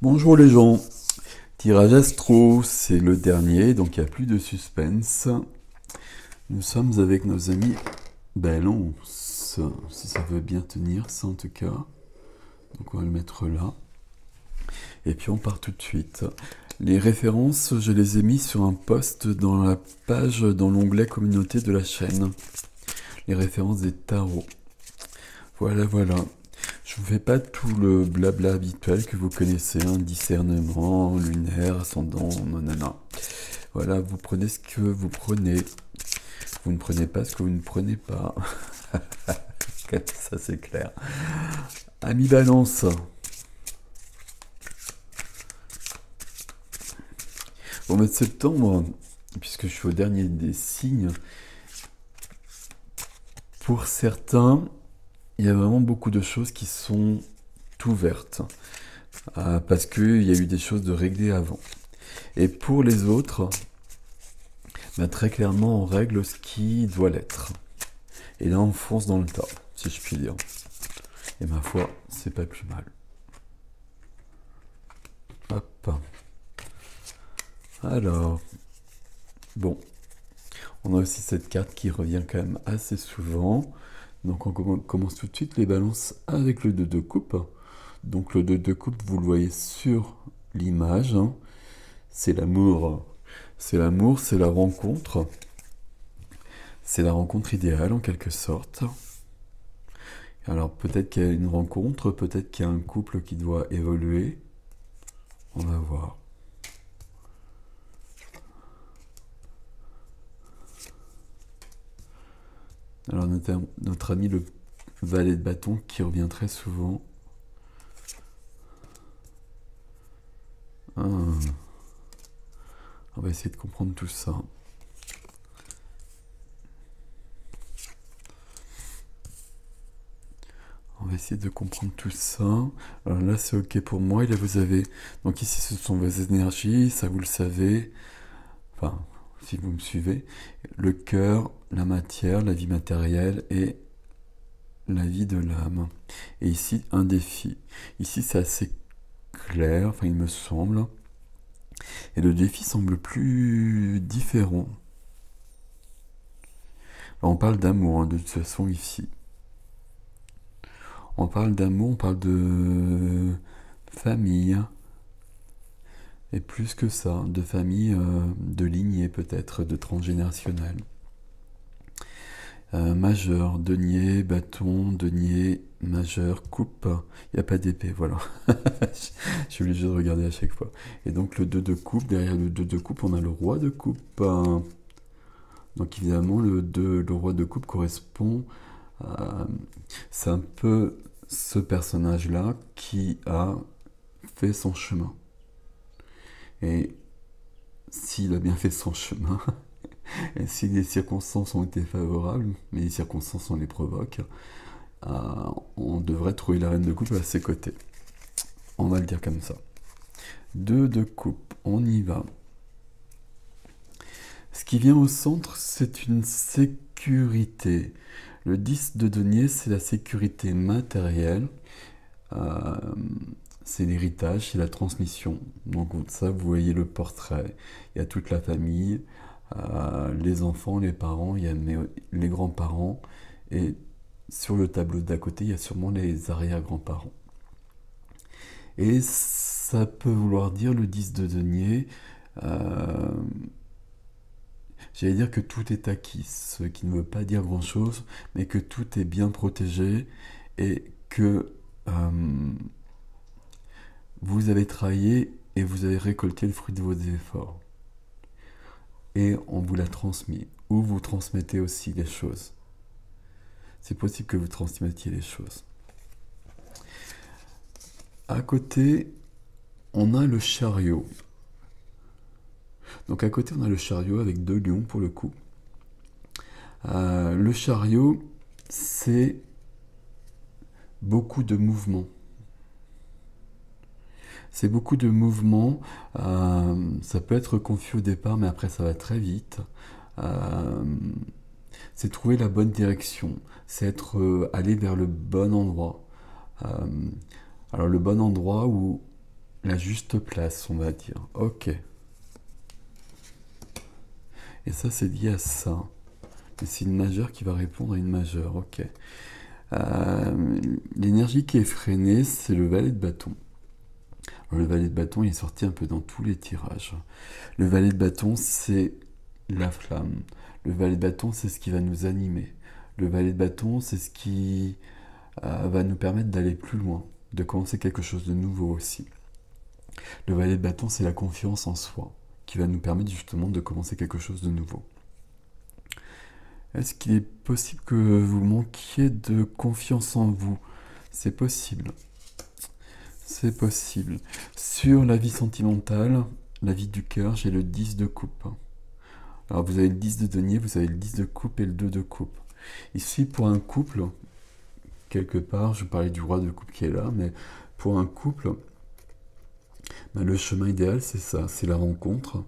Bonjour les gens, tirage astro, c'est le dernier, donc il n'y a plus de suspense. Nous sommes avec nos amis Balance, si ça veut bien tenir, ça en tout cas. Donc on va le mettre là. Et puis on part tout de suite. Les références, je les ai mis sur un post dans la page, dans l'onglet communauté de la chaîne. Les références des tarots. Voilà. Je vous fais pas tout le blabla habituel que vous connaissez, hein, discernement, lunaire, ascendant, nanana. Voilà, vous prenez ce que vous prenez. Vous ne prenez pas ce que vous ne prenez pas. Ça c'est clair. Ami Balance. Au mois de septembre, puisque je suis au dernier des signes, pour certains, il y a vraiment beaucoup de choses qui sont ouvertes. Parce qu'il y a eu des choses de réglées avant. Et pour les autres, très clairement, on règle ce qui doit l'être. Et là, on fonce dans le tas, si je puis dire. Et ma foi, c'est pas plus mal. Hop. Alors, bon. On a aussi cette carte qui revient quand même assez souvent. Donc on commence tout de suite les balances avec le 2 de coupe. Donc le 2 de coupe, vous le voyez sur l'image. Hein. C'est l'amour. C'est l'amour, c'est la rencontre. C'est la rencontre idéale en quelque sorte. Alors peut-être qu'il y a une rencontre, peut-être qu'il y a un couple qui doit évoluer. On va voir. Alors notre ami le valet de bâton qui revient très souvent. On va essayer de comprendre tout ça. On va essayer de comprendre tout ça. Alors là, c'est ok pour moi. Et là, vous avez... Donc ici, ce sont vos énergies. Ça, vous le savez. Enfin, si vous me suivez. Le cœur, la matière, la vie matérielle et la vie de l'âme. Et ici, un défi. Ici, c'est assez clair. Enfin, il me semble. Et le défi semble plus différent. Alors, on parle d'amour, hein, de toute façon, ici. On parle d'amour, on parle de famille. Et plus que ça, de famille, de lignée peut-être, de transgénérationnel. Majeur, denier, bâton, denier, majeur, coupe. Il n'y a pas d'épée, voilà. Je suis obligé de regarder à chaque fois. Et donc le 2 de coupe, derrière le 2 de coupe, on a le roi de coupe. Donc évidemment, le roi de coupe correspond à... C'est un peu ce personnage-là qui a fait son chemin. Et s'il a bien fait son chemin, et si les circonstances ont été favorables, mais les circonstances on les provoque, on devrait trouver la reine de coupe à ses côtés. On va le dire comme ça. 2 de coupe, on y va. Ce qui vient au centre, c'est une sécurité. Le 10 de denier, c'est la sécurité matérielle. C'est l'héritage, c'est la transmission. Donc ça, vous voyez le portrait. Il y a toute la famille, les enfants, les parents, il y a les grands-parents. Et sur le tableau d'à côté, il y a sûrement les arrière-grands-parents. Et ça peut vouloir dire le 10 de denier. J'allais dire que tout est acquis, ce qui ne veut pas dire grand-chose, mais que tout est bien protégé et que vous avez travaillé et vous avez récolté le fruit de vos efforts. Et on vous l'a transmis. Ou vous transmettez aussi les choses. C'est possible que vous transmettiez les choses. À côté, on a le chariot. Donc à côté, on a le chariot avec 2 lions pour le coup. Le chariot, c'est beaucoup de mouvements. C'est beaucoup de mouvements. Ça peut être confus au départ, mais après ça va très vite. C'est trouver la bonne direction. C'est aller vers le bon endroit. Alors le bon endroit où la juste place, on va dire. Ok. Et ça, c'est lié à ça. Et c'est une majeure qui va répondre à une majeure. Ok. L'énergie qui est freinée, c'est le valet de bâton. Alors, le valet de bâton, il est sorti un peu dans tous les tirages. Le valet de bâton, c'est la flamme. Le valet de bâton, c'est ce qui va nous animer. Le valet de bâton, c'est ce qui va nous permettre d'aller plus loin, de commencer quelque chose de nouveau aussi. Le valet de bâton, c'est la confiance en soi, qui va nous permettre justement de commencer quelque chose de nouveau. Est-ce qu'il est possible que vous manquiez de confiance en vous? C'est possible. C'est possible. Sur la vie sentimentale, la vie du cœur, j'ai le 10 de coupe. Alors vous avez le 10 de denier, vous avez le 10 de coupe et le 2 de coupe. Ici, pour un couple, quelque part, je parlais du roi de coupe qui est là, mais pour un couple, ben, le chemin idéal, c'est ça, c'est la rencontre.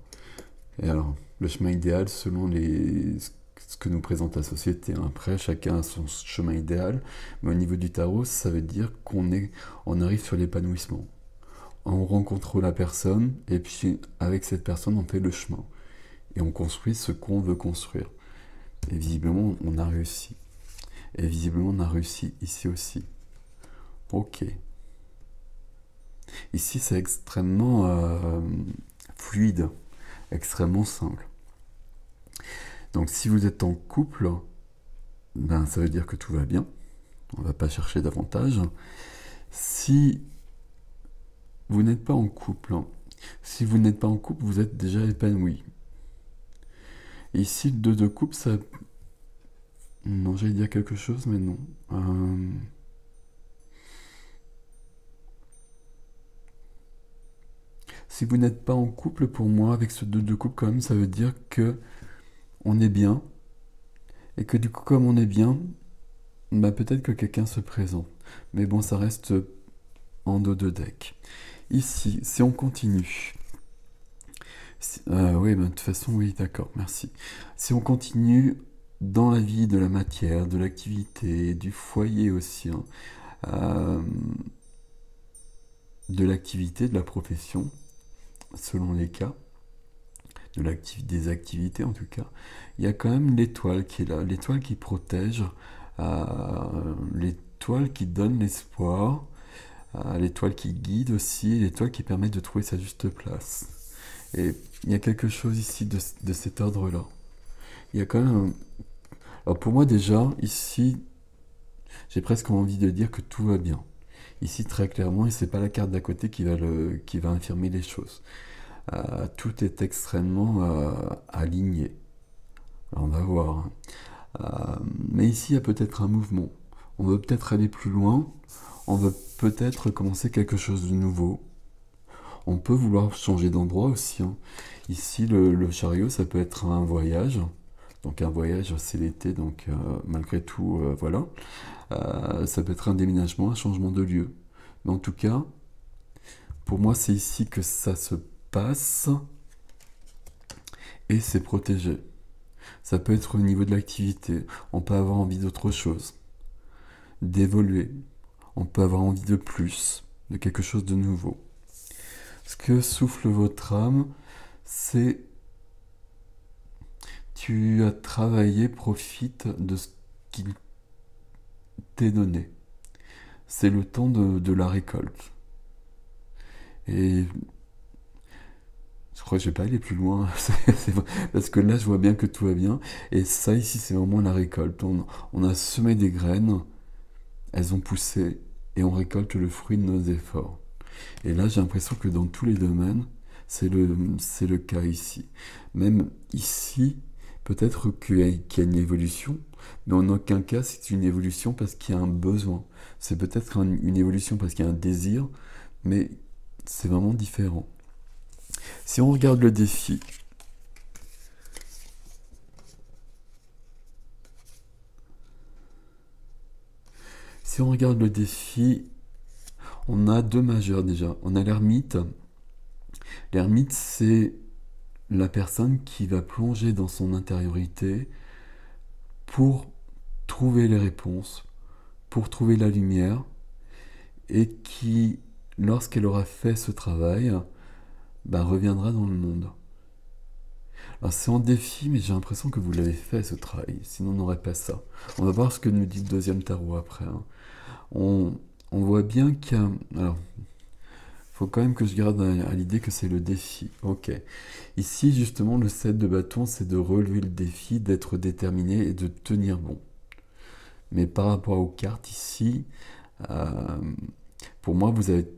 Et alors, le chemin idéal selon ce que nous présente la société. Après, chacun a son chemin idéal, mais au niveau du tarot, ça veut dire on arrive sur l'épanouissement. On rencontre la personne, et puis avec cette personne, on fait le chemin. Et on construit ce qu'on veut construire. Et visiblement, on a réussi. Et visiblement, on a réussi ici aussi. Ok. Ici, c'est extrêmement fluide, extrêmement simple. Donc, si vous êtes en couple, ben, ça veut dire que tout va bien. On ne va pas chercher davantage. Si vous n'êtes pas en couple, vous êtes déjà épanoui. Ici, le 2 de coupe, ça... Non, j'allais dire quelque chose, mais non. Si vous n'êtes pas en couple, pour moi, avec ce 2 de coupe, quand même, ça veut dire que on est bien. Et que du coup, comme on est bien, bah, peut-être que quelqu'un se présente. Mais bon, ça reste en dos de deck. Ici, si on continue... oui, bah, de toute façon, oui, d'accord, merci. Si on continue dans la vie de la matière, de l'activité, du foyer aussi, hein, de l'activité, de la profession, selon les cas, des activités en tout cas, il y a quand même l'étoile qui est là, l'étoile qui protège, l'étoile qui donne l'espoir, l'étoile qui guide aussi, l'étoile qui permet de trouver sa juste place. Et il y a quelque chose ici de cet ordre-là. Il y a quand même... Alors pour moi déjà, ici, j'ai presque envie de dire que tout va bien. Ici très clairement, et c'est pas la carte d'à côté qui va infirmer les choses. Tout est extrêmement aligné. Alors on va voir. Mais ici, il y a peut-être un mouvement. On veut peut-être aller plus loin. On veut peut-être commencer quelque chose de nouveau. On peut vouloir changer d'endroit aussi, hein. Ici, le chariot, ça peut être un voyage. Donc un voyage, c'est l'été, donc malgré tout, voilà. Ça peut être un déménagement, un changement de lieu. Mais en tout cas, pour moi, c'est ici que ça se passe et c'est protégé. Ça peut être au niveau de l'activité. On peut avoir envie d'autre chose, d'évoluer. On peut avoir envie de plus, de quelque chose de nouveau. Ce que souffle votre âme, c'est tu as travaillé, profite de ce qu'il t'est donné. C'est le temps de la récolte. Et je crois que je vais pas aller plus loin, parce que là je vois bien que tout va bien. Et ça ici c'est vraiment la récolte. On a semé des graines, elles ont poussé, et on récolte le fruit de nos efforts. Et là j'ai l'impression que dans tous les domaines, c'est le cas ici. Même ici, peut-être qu'il y a une évolution, mais en aucun cas c'est une évolution parce qu'il y a un besoin. C'est peut-être une évolution parce qu'il y a un désir, mais c'est vraiment différent. Si on regarde le défi, on a 2 majeurs déjà. On a l'ermite. L'ermite, c'est la personne qui va plonger dans son intériorité pour trouver les réponses, pour trouver la lumière, et qui lorsqu'elle aura fait ce travail, ben, reviendra dans le monde. Alors c'est en défi, mais j'ai l'impression que vous l'avez fait ce travail, sinon on n'aurait pas ça. On va voir ce que nous dit le deuxième tarot après, hein. On, on voit bien qu'il y a... Alors, faut quand même que je garde à l'idée que c'est le défi. Ok. Ici, justement, le 7 de bâton, c'est de relever le défi, d'être déterminé et de tenir bon. Mais par rapport aux cartes ici, euh, pour moi, vous avez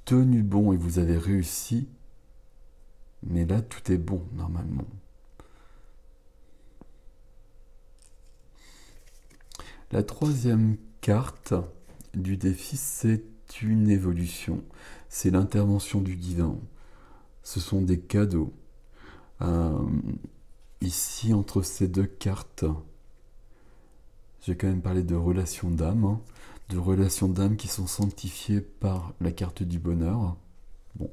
tenu bon et vous avez réussi. Mais là, tout est bon, normalement. La troisième carte du défi, c'est une évolution. C'est l'intervention du divin. Ce sont des cadeaux. Euh, Ici, entre ces deux cartes, j'ai quand même parlé de relations d'âme, hein, de relations d'âme qui sont sanctifiées par la carte du bonheur. Bon,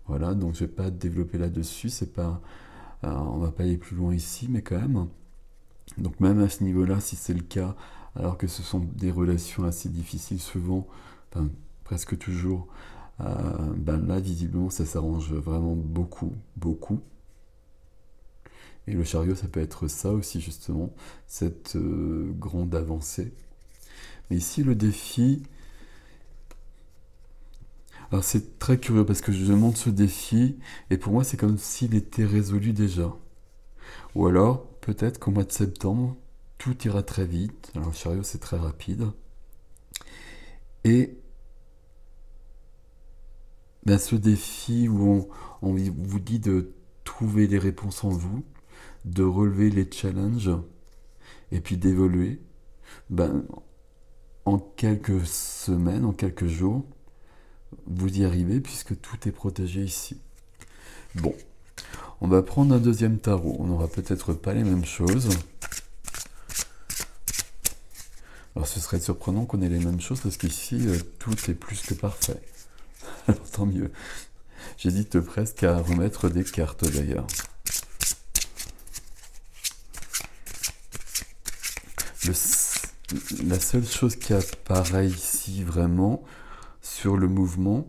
voilà, donc je vais pas développer là-dessus, c'est pas, on va pas aller plus loin ici, mais quand même. Donc même à ce niveau-là, si c'est le cas, alors que ce sont des relations assez difficiles souvent, enfin presque toujours, ben là visiblement ça s'arrange vraiment beaucoup, beaucoup. Et le chariot, ça peut être ça aussi, justement, cette grande avancée. Mais ici, le défi... Alors, c'est très curieux parce que je demande ce défi, et pour moi, c'est comme s'il était résolu déjà. Ou alors, peut-être qu'au mois de septembre, tout ira très vite. Alors, le chariot, c'est très rapide. Et ben, ce défi où on vous dit de trouver les réponses en vous, de relever les challenges, et puis d'évoluer, ben, en quelques semaines, en quelques jours, vous y arrivez puisque tout est protégé ici. Bon, on va prendre un deuxième tarot. On n'aura peut-être pas les mêmes choses. Alors ce serait surprenant qu'on ait les mêmes choses parce qu'ici, tout est plus que parfait. Alors tant mieux. J'hésite presque à remettre des cartes d'ailleurs. La seule chose qui apparaît ici vraiment sur le mouvement,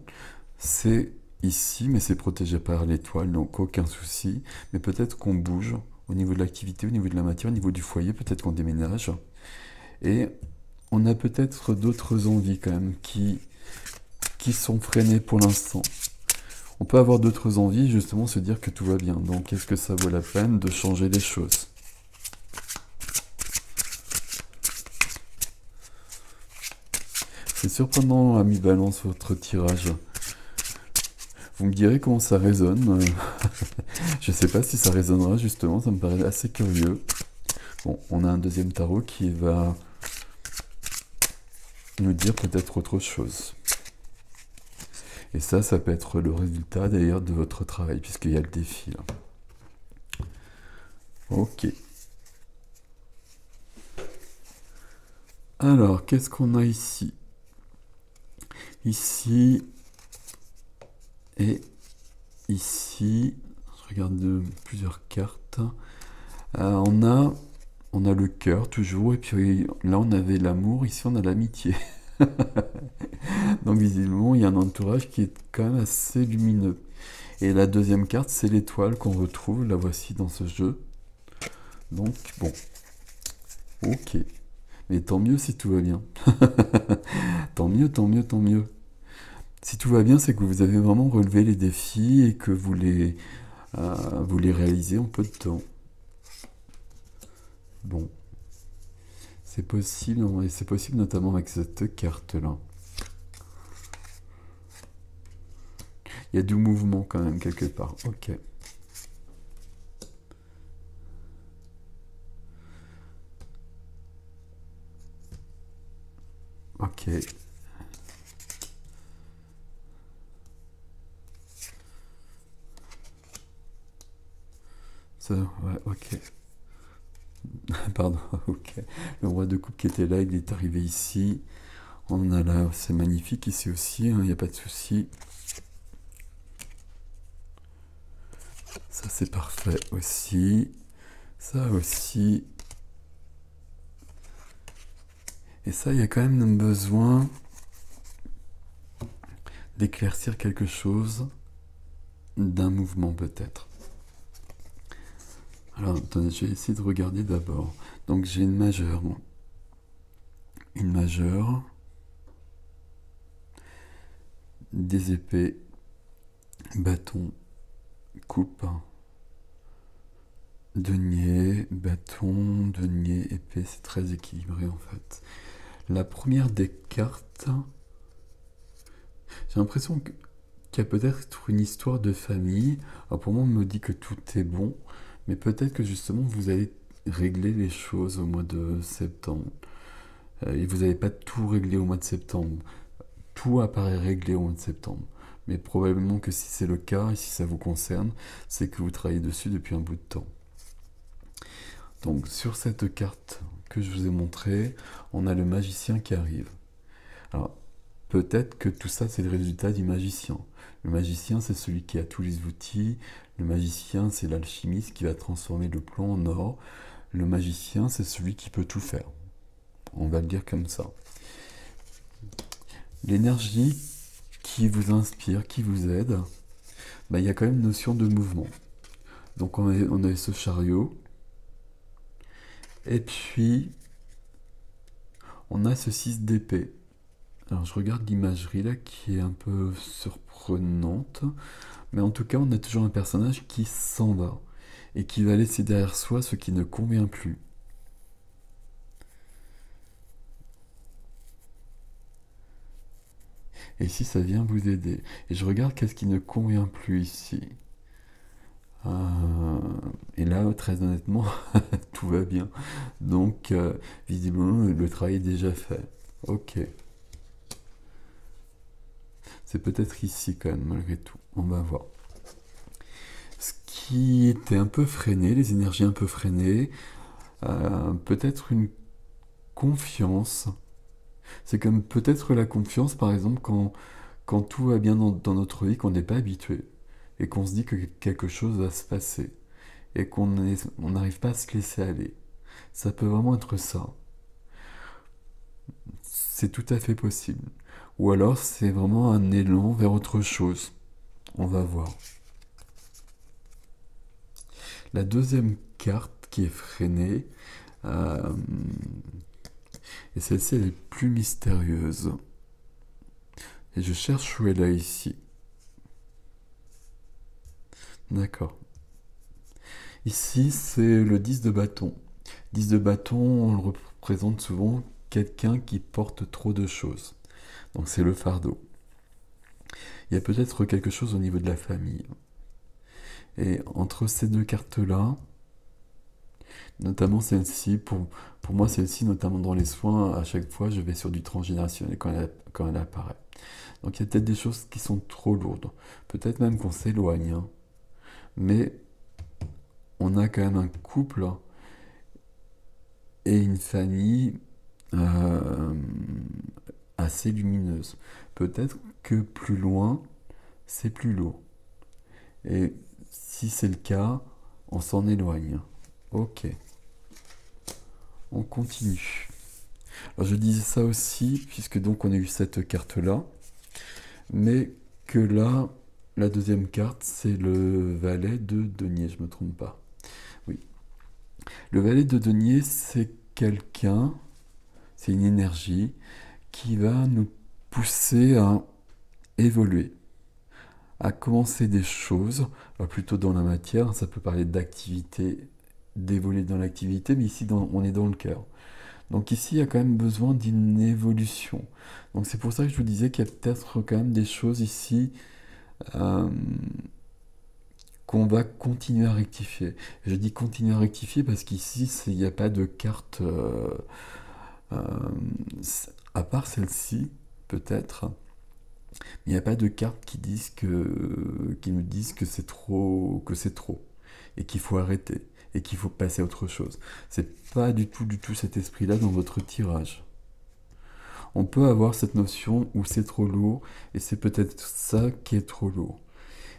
c'est ici, mais c'est protégé par l'étoile, donc aucun souci. Mais peut-être qu'on bouge au niveau de l'activité, au niveau de la matière, au niveau du foyer, peut-être qu'on déménage. Et on a peut-être d'autres envies quand même qui sont freinées pour l'instant. On peut avoir d'autres envies, justement se dire que tout va bien. Donc est-ce que ça vaut la peine de changer les choses ? C'est surprenant, ami Balance, votre tirage. Vous me direz comment ça résonne. Je sais pas si ça résonnera justement, ça me paraît assez curieux. Bon, on a un deuxième tarot qui va nous dire peut-être autre chose. Et ça peut être le résultat d'ailleurs de votre travail, puisqu'il y a le défi là. Ok. Alors, qu'est-ce qu'on a ici ? Ici et ici, je regarde plusieurs cartes. On a le cœur toujours, et puis là on avait l'amour, ici on a l'amitié. Donc visiblement il y a un entourage qui est quand même assez lumineux. Et la deuxième carte c'est l'étoile qu'on retrouve, la voici dans ce jeu. Donc bon, ok. Mais tant mieux si tout va bien. Tant mieux, tant mieux, tant mieux. Si tout va bien, c'est que vous avez vraiment relevé les défis et que vous les réalisez en peu de temps. Bon. C'est possible, et c'est possible notamment avec cette carte-là. Il y a du mouvement quand même quelque part. Ok. Ok. Ça, ouais, ok. Pardon, ok. Le roi de coupe qui était là, il est arrivé ici. On a là, c'est magnifique ici aussi, il n'y a pas de souci. Ça c'est parfait aussi. Ça aussi. Et ça, il y a quand même besoin d'éclaircir quelque chose, d'un mouvement peut-être. Alors, attendez, je vais essayer de regarder d'abord. Donc, j'ai une majeure. Une majeure. Des épées. Bâton. Coupe. Denier. Bâton. Denier. Épée. C'est très équilibré en fait. La première des cartes. J'ai l'impression qu'il y a peut-être une histoire de famille. Alors, pour moi, on me dit que tout est bon. Mais peut-être que justement, vous allez régler les choses au mois de septembre. Et vous n'allez pas tout régler au mois de septembre. Tout apparaît réglé au mois de septembre. Mais probablement que si c'est le cas, et si ça vous concerne, c'est que vous travaillez dessus depuis un bout de temps. Donc sur cette carte que je vous ai montrée, on a le magicien qui arrive. Alors peut-être que tout ça c'est le résultat du magicien. Le magicien c'est celui qui a tous les outils. Le magicien c'est l'alchimiste qui va transformer le plomb en or. Le magicien c'est celui qui peut tout faire. On va le dire comme ça. L'énergie qui vous inspire, qui vous aide, il y a quand même une notion de mouvement. Donc on a ce chariot. Et puis, on a ce 6 d'épée. Alors je regarde l'imagerie là qui est un peu surprenante. Mais en tout cas, on a toujours un personnage qui s'en va. Et qui va laisser derrière soi ce qui ne convient plus. Et ici, ça vient vous aider. Et je regarde qu'est-ce qui ne convient plus ici. Et là, très honnêtement, tout va bien. Donc, visiblement, le travail est déjà fait. Ok. C'est peut-être ici quand même, malgré tout. On va voir. Ce qui était un peu freiné, les énergies un peu freinées, peut-être une confiance. C'est comme peut-être la confiance, par exemple, quand tout va bien dans notre vie, qu'on n'est pas habitué, et qu'on se dit que quelque chose va se passer, et qu'on n'arrive pas à se laisser aller. Ça peut vraiment être ça. C'est tout à fait possible. Ou alors c'est vraiment un élan vers autre chose. On va voir. La deuxième carte qui est freinée, et celle-ci elle est plus mystérieuse. Et je cherche où elle est ici. D'accord. Ici, c'est le 10 de bâton. 10 de bâton, on le représente souvent quelqu'un qui porte trop de choses. Donc c'est le fardeau. Il y a peut-être quelque chose au niveau de la famille. Et entre ces deux cartes-là, notamment celle-ci, pour moi celle-ci, notamment dans les soins, à chaque fois je vais sur du transgénérationnel quand elle apparaît. Donc il y a peut-être des choses qui sont trop lourdes. Peut-être même qu'on s'éloigne. Hein. Mais on a quand même un couple et une famille assez lumineuse. Peut-être que plus loin, c'est plus lourd. Et si c'est le cas, on s'en éloigne. Ok. On continue. Alors je disais ça aussi, puisque donc on a eu cette carte-là, mais que là, la deuxième carte, c'est le valet de denier, je me trompe pas. Oui. Le valet de denier, c'est quelqu'un, c'est une énergie qui va nous pousser à évoluer, à commencer des choses, plutôt dans la matière, ça peut parler d'activité, d'évoluer dans l'activité, mais ici on est dans le cœur. Donc ici, il y a quand même besoin d'une évolution. Donc c'est pour ça que je vous disais qu'il y a peut-être quand même des choses ici qu'on va continuer à rectifier. Je dis continuer à rectifier parce qu'ici, il n'y a pas de carte, à part celle-ci, peut-être, il n'y a pas de cartes qui nous disent que c'est trop, et qu'il faut arrêter, et qu'il faut passer à autre chose. C'est pas du tout cet esprit-là dans votre tirage. On peut avoir cette notion où c'est trop lourd, et c'est peut-être ça qui est trop lourd.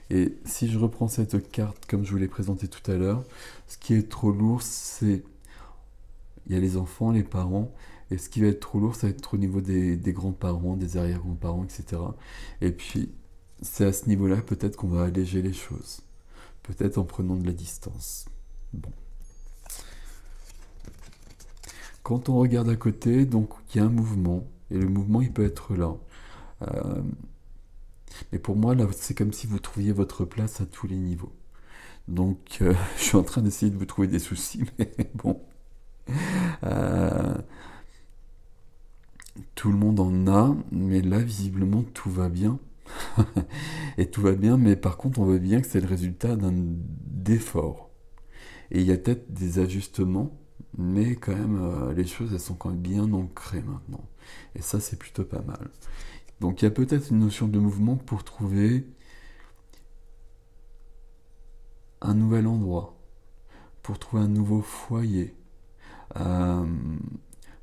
Et si je reprends cette carte comme je vous l'ai présentée tout à l'heure, ce qui est trop lourd, c'est... Il y a les enfants, les parents, et ce qui va être trop lourd, ça va être au niveau des grands-parents, des arrière-grands-parents, etc. Et puis, c'est à ce niveau-là peut-être qu'on va alléger les choses. Peut-être en prenant de la distance. Bon. Quand on regarde à côté, donc il y a un mouvement. Et le mouvement, il peut être là. Euh, mais pour moi, là, c'est comme si vous trouviez votre place à tous les niveaux. Donc, je suis en train d'essayer de vous trouver des soucis, mais bon. Euh, tout le monde en a, mais là, visiblement, tout va bien. Et tout va bien, mais par contre, on voit bien que c'est le résultat d'un effort. Et il y a peut-être des ajustements, mais quand même, les choses, elles sont quand même bien ancrées maintenant. Et ça, c'est plutôt pas mal. Donc, il y a peut-être une notion de mouvement pour trouver un nouvel endroit, pour trouver un nouveau foyer, euh,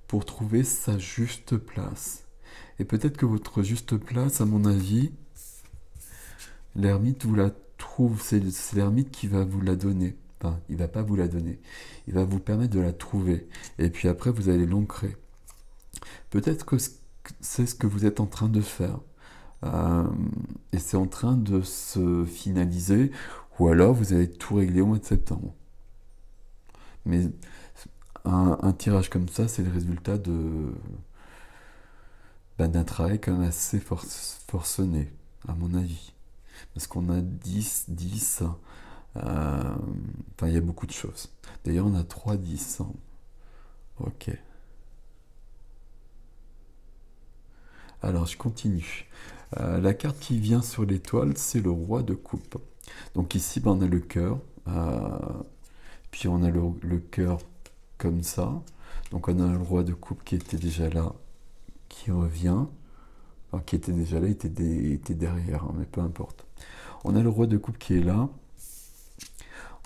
pour trouver sa juste place. Et peut-être que votre juste place, à mon avis, l'ermite vous la trouve, c'est l'ermite qui va vous la donner. Enfin, il va pas vous la donner. Il va vous permettre de la trouver. Et puis après, vous allez l'ancrer. Peut-être que c'est ce que vous êtes en train de faire. Euh, et c'est en train de se finaliser. Ou alors, vous allez tout régler au mois de septembre. Mais un tirage comme ça, c'est le résultat d'un travail quand même assez forcené, à mon avis. Parce qu'on a 10, enfin, il y a beaucoup de choses. D'ailleurs, on a 3 10. Ok. Alors, je continue. La carte qui vient sur l'étoile, c'est le roi de coupe. Donc ici, ben, on a le cœur. Puis on a le cœur comme ça. Donc on a le roi de coupe qui était déjà là, qui revient. Enfin, qui était déjà là, était derrière, hein, mais peu importe. On a le roi de coupe qui est là.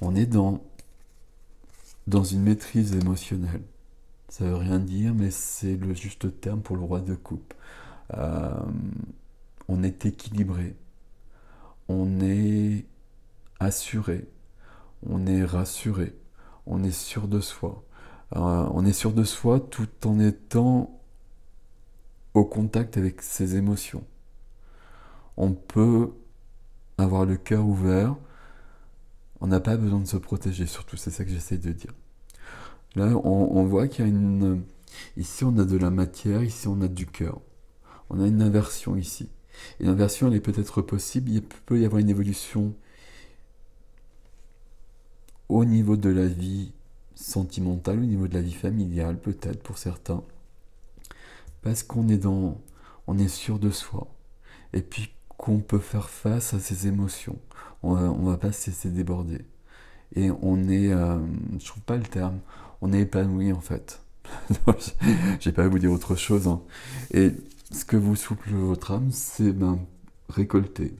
On est dans une maîtrise émotionnelle. Ça veut rien dire, mais c'est le juste terme pour le roi de coupe. Euh, on est équilibré, on est assuré, on est rassuré, on est sûr de soi. On est sûr de soi tout en étant au contact avec ses émotions. On peut avoir le cœur ouvert, on n'a pas besoin de se protéger, surtout, c'est ça que j'essaie de dire. Là, on voit qu'il y a une... Ici, on a de la matière, ici, on a du cœur. On a une inversion ici. Et l'inversion, elle est peut-être possible. Il peut y avoir une évolution au niveau de la vie sentimentale, au niveau de la vie familiale, peut-être pour certains. Parce on est sûr de soi. Et puis qu'on peut faire face à ses émotions. On va pas se laisser déborder. Et on est, je trouve pas le terme, on est épanoui en fait. J'ai pas à vous dire autre chose, hein. Et ce que vous souffle votre âme, c'est récolter.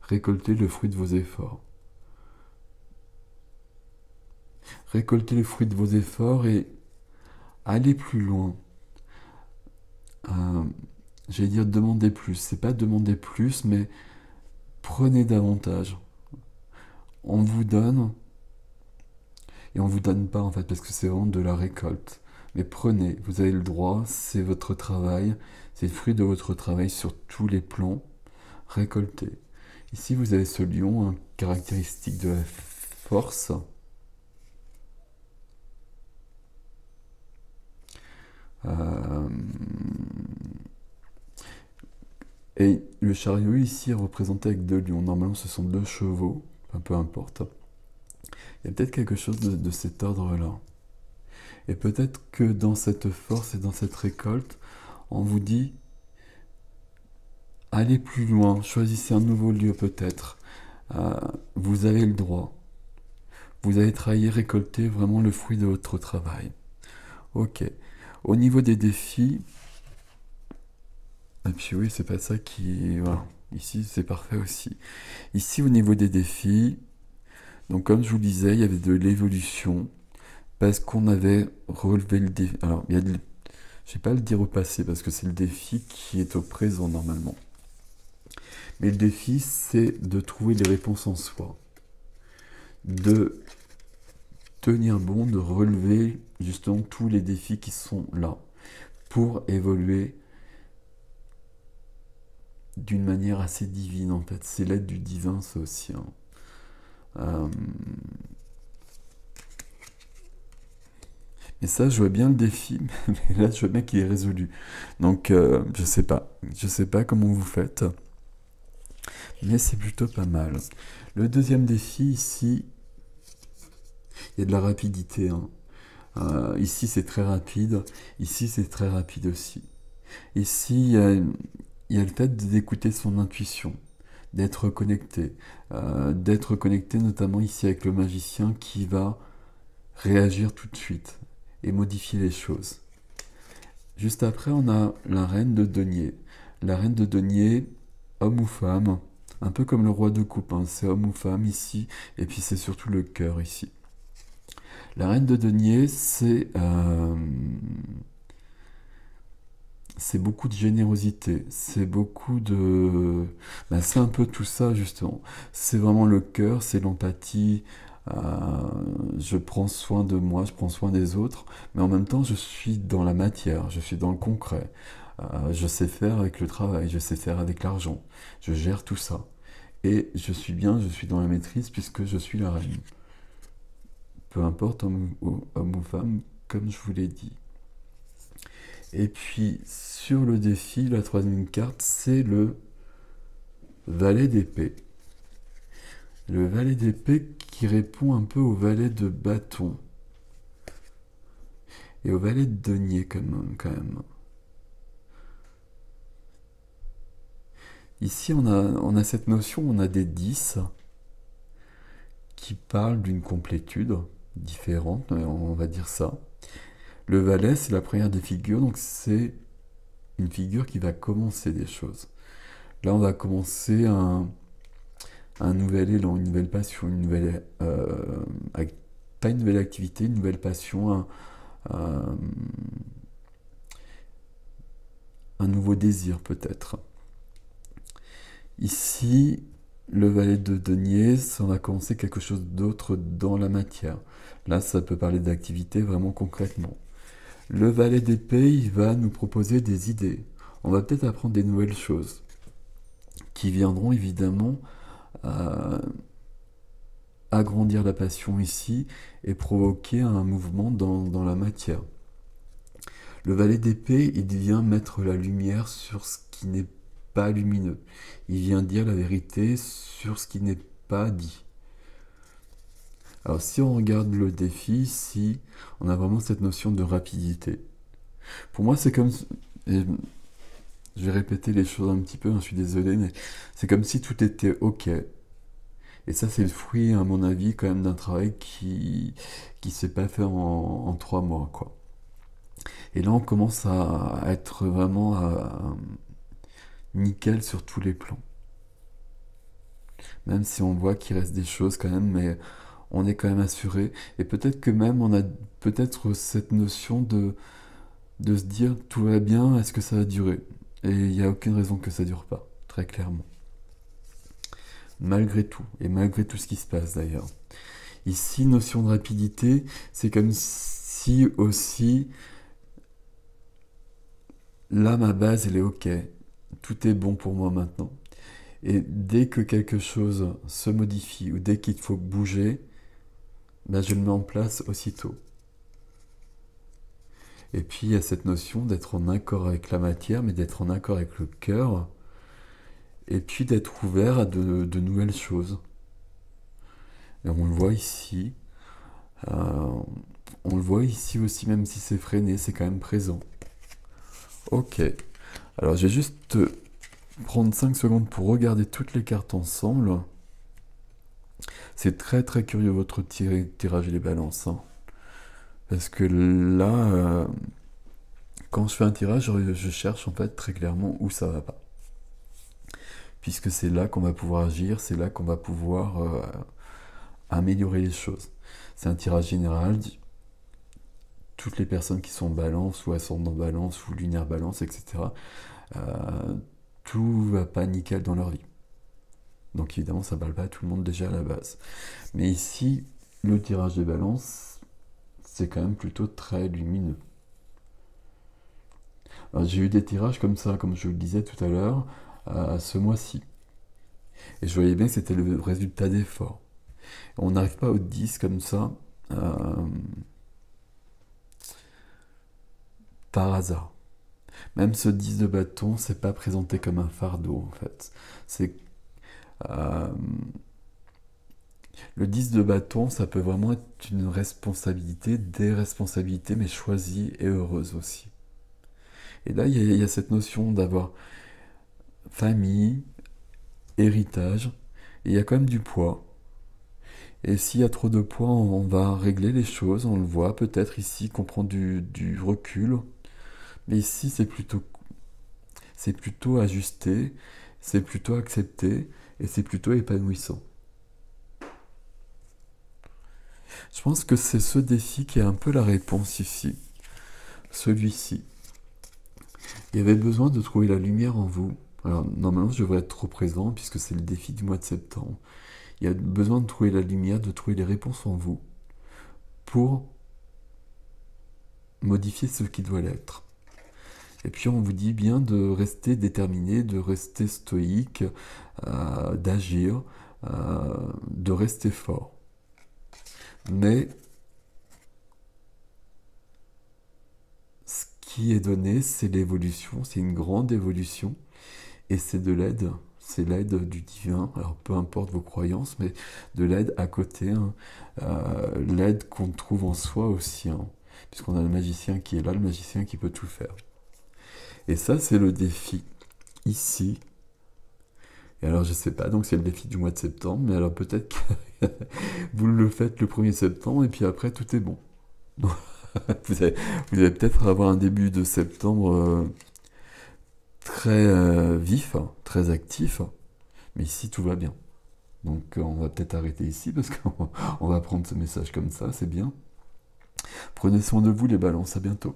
Récolter le fruit de vos efforts. Récolter le fruit de vos efforts et aller plus loin. Euh, J'allais dire demander plus. C'est pas demander plus, mais prenez davantage. On vous donne, et on vous donne pas en fait, parce que c'est vraiment de la récolte. Mais prenez, vous avez le droit, c'est votre travail, c'est le fruit de votre travail sur tous les plans. Récoltez. Ici, vous avez ce lion, un caractéristique de la force. Et le chariot ici est représenté avec 2 lions. Normalement, ce sont 2 chevaux, enfin, peu importe. Il y a peut-être quelque chose de cet ordre-là. Et peut-être que dans cette force et dans cette récolte, on vous dit, allez plus loin, choisissez un nouveau lieu peut-être. Vous avez le droit. Vous allez travailler, récolter vraiment le fruit de votre travail. Ok. Au niveau des défis, et puis oui, c'est pas ça qui... Voilà. Ici, c'est parfait aussi. Ici, au niveau des défis, donc comme je vous le disais, il y avait de l'évolution, parce qu'on avait relevé le défi. Alors, il y a je vais pas le dire au passé, parce que c'est le défi qui est au présent normalement. Mais le défi, c'est de trouver les réponses en soi. De tenir bon, de relever justement tous les défis qui sont là, pour évoluer d'une manière assez divine en fait. C'est l'aide du divin, ça aussi, hein. Euh, Et ça, je vois bien le défi, mais là, je vois bien qu'il est résolu. Donc, je sais pas. Je sais pas comment vous faites, mais c'est plutôt pas mal. Le deuxième défi, ici, il y a de la rapidité, hein. Ici, c'est très rapide. Ici, c'est très rapide aussi. Ici, il y a le fait d'écouter son intuition, d'être connecté notamment ici avec le magicien qui va réagir tout de suite et modifier les choses. Juste après, on a la reine de denier. La reine de denier, homme ou femme, un peu comme le roi de coupe, hein, c'est homme ou femme ici, et puis c'est surtout le cœur ici. La reine de denier, c'est beaucoup de générosité, c'est beaucoup de... Ben, c'est un peu tout ça justement. C'est vraiment le cœur, c'est l'empathie, je prends soin de moi, je prends soin des autres, mais en même temps je suis dans la matière, je suis dans le concret. Je sais faire avec le travail, je sais faire avec l'argent, je gère tout ça. Et je suis bien, je suis dans la maîtrise puisque je suis la reine. Peu importe homme ou femme, comme je vous l'ai dit. Et puis sur le défi, la troisième carte, c'est le valet d'épée. Le valet d'épée qui répond un peu au valet de bâton. Et au valet de denier quand même. Ici, on a cette notion, on a des 10 qui parlent d'une complétude différente, on va dire ça. Le valet, c'est la première des figures, donc c'est une figure qui va commencer des choses. Là, on va commencer un nouvel élan, une nouvelle passion, pas une nouvelle activité, une nouvelle passion, un nouveau désir peut-être. Ici, le valet de denier, ça va commencer quelque chose d'autre dans la matière. Là, ça peut parler d'activité vraiment concrètement. Le valet d'épée, il va nous proposer des idées. On va peut-être apprendre des nouvelles choses qui viendront évidemment agrandir la passion ici et provoquer un mouvement dans la matière. Le valet d'épée, il vient mettre la lumière sur ce qui n'est pas lumineux. Il vient dire la vérité sur ce qui n'est pas dit. Alors si on regarde le défi, ici, on a vraiment cette notion de rapidité. Pour moi, c'est comme... et je vais répéter les choses un petit peu, hein, je suis désolé, mais c'est comme si tout était OK. Et ça, c'est le fruit, à mon avis, quand même d'un travail qui s'est pas fait en 3 mois, quoi. Et là, on commence à être vraiment nickel sur tous les plans. Même si on voit qu'il reste des choses quand même, mais on est quand même assuré. Et peut-être que même on a peut-être cette notion de se dire tout va bien, est-ce que ça va durer? Et il n'y a aucune raison que ça dure pas, très clairement. Malgré tout, et malgré tout ce qui se passe d'ailleurs. Ici, notion de rapidité, c'est comme si aussi, là, ma base, elle est OK. Tout est bon pour moi maintenant. Et dès que quelque chose se modifie ou dès qu'il faut bouger, ben je le mets en place aussitôt. Et puis il y a cette notion d'être en accord avec la matière, mais d'être en accord avec le cœur, et puis d'être ouvert à de nouvelles choses. Et on le voit ici, on le voit ici aussi, même si c'est freiné, c'est quand même présent. Ok, alors je vais juste prendre 5 secondes pour regarder toutes les cartes ensemble. C'est très très curieux votre tirage et les balances, hein. Parce que là, quand je fais un tirage, je cherche en fait très clairement où ça va pas. Puisque c'est là qu'on va pouvoir agir, c'est là qu'on va pouvoir améliorer les choses. C'est un tirage général, toutes les personnes qui sont balance ou ascendant balance ou lunaire balance, etc. Tout va pas nickel dans leur vie. Donc évidemment, ça ne parle pas à tout le monde déjà à la base. Mais ici, le tirage des balances, c'est quand même plutôt très lumineux. Alors, j'ai eu des tirages comme ça, comme je vous le disais tout à l'heure. ce mois-ci. Et je voyais bien que c'était le résultat d'efforts. On n'arrive pas au 10 comme ça, par hasard. Même ce 10 de bâton, c'est pas présenté comme un fardeau en fait. C'est euh, le 10 de bâton, ça peut vraiment être une responsabilité, des responsabilités, mais choisies et heureuses aussi. Et là, il y a cette notion d'avoir famille, héritage, et il y a quand même du poids. Et s'il y a trop de poids, on va régler les choses, on le voit peut-être ici, qu'on prend du recul. Mais ici, c'est plutôt ajusté, c'est plutôt accepté, et c'est plutôt épanouissant. Je pense que c'est ce défi qui est un peu la réponse ici, celui-ci. Il y avait besoin de trouver la lumière en vous. Alors normalement je devrais être trop présent puisque c'est le défi du mois de septembre. Il y a besoin de trouver la lumière, de trouver les réponses en vous pour modifier ce qui doit l'être. Et puis on vous dit bien de rester déterminé, de rester stoïque, d'agir, de rester fort. Mais ce qui est donné, c'est l'évolution, c'est une grande évolution, et c'est de l'aide. C'est l'aide du divin, alors peu importe vos croyances, mais de l'aide à côté, hein. L'aide qu'on trouve en soi aussi, hein, puisqu'on a le magicien qui est là, le magicien qui peut tout faire. Et ça, c'est le défi, ici. Et alors, je sais pas, donc c'est le défi du mois de septembre, mais alors peut-être que vous le faites le 1er septembre, et puis après, tout est bon. Vous allez, vous allez peut-être avoir un début de septembre très vif, hein, très actif, mais ici, tout va bien. Donc, on va peut-être arrêter ici, parce qu'on va prendre ce message comme ça, c'est bien. Prenez soin de vous, les balances, à bientôt.